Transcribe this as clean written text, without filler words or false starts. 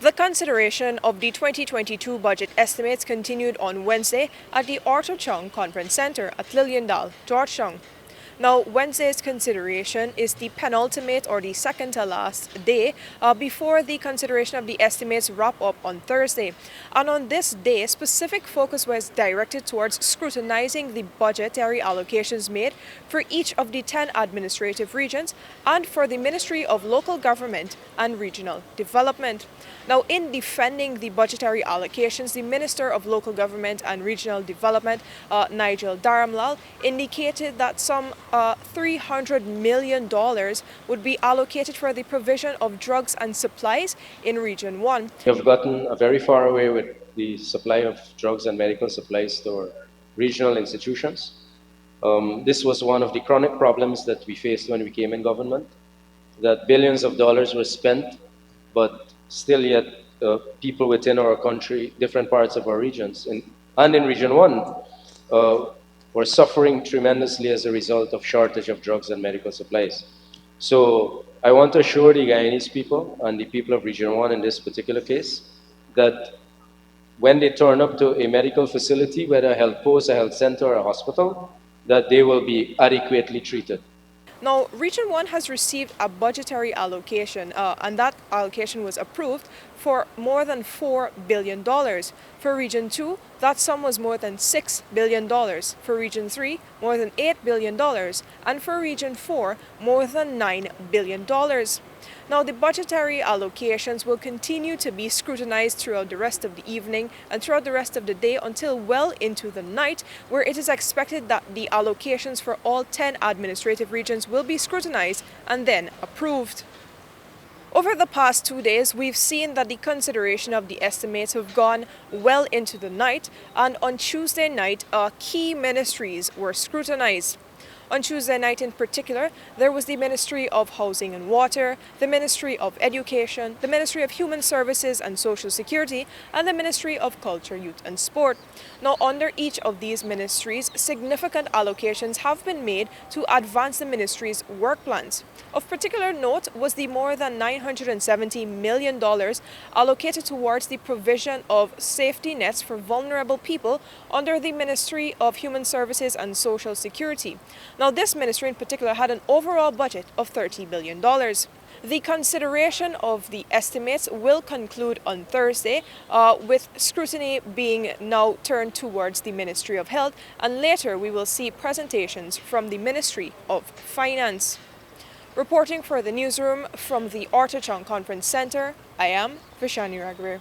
The consideration of the 2022 budget estimates continued on Wednesday at the Arthur Chung Conference Center at Liliendal, Georgetown. Now, Wednesday's consideration is the penultimate or the second to last day before the consideration of the estimates wrap up on Thursday. And on this day, specific focus was directed towards scrutinizing the budgetary allocations made for each of the 10 administrative regions and for the Ministry of Local Government and Regional Development. Now, in defending the budgetary allocations, the Minister of Local Government and Regional Development, Nigel Dharamlall, indicated that some $300 million would be allocated for the provision of drugs and supplies in Region 1. We have gotten very far away with the supply of drugs and medical supplies to our regional institutions. This was one of the chronic problems that we faced when we came in government, that billions of dollars were spent, but still yet people within our country, different parts of our regions, and in Region 1, were suffering tremendously as a result of shortage of drugs and medical supplies. So I want to assure the Guyanese people and the people of Region 1 in this particular case that when they turn up to a medical facility, whether a health post, a health center, or a hospital, that they will be adequately treated. Now, Region 1 has received a budgetary allocation, and that allocation was approved for more than $4 billion. For Region 2, that sum was more than $6 billion. For Region 3, more than $8 billion. And for Region 4, more than $9 billion. Now, the budgetary allocations will continue to be scrutinized throughout the rest of the evening and throughout the rest of the day until well into the night, where it is expected that the allocations for all 10 administrative regions will be scrutinized and then approved. Over the past 2 days, we've seen that the consideration of the estimates have gone well into the night, and on Tuesday night, key ministries were scrutinized. On Tuesday night in particular, there was the Ministry of Housing and Water, the Ministry of Education, the Ministry of Human Services and Social Security, and the Ministry of Culture, Youth and Sport. Now, under each of these ministries, significant allocations have been made to advance the ministry's work plans. Of particular note was the more than $970 million allocated towards the provision of safety nets for vulnerable people under the Ministry of Human Services and Social Security. Now, this ministry in particular had an overall budget of $30 billion. The consideration of the estimates will conclude on Thursday, with scrutiny being now turned towards the Ministry of Health, and later we will see presentations from the Ministry of Finance. Reporting for the newsroom from the Arthur Chung Conference Center, I am Vishani Ragobeer.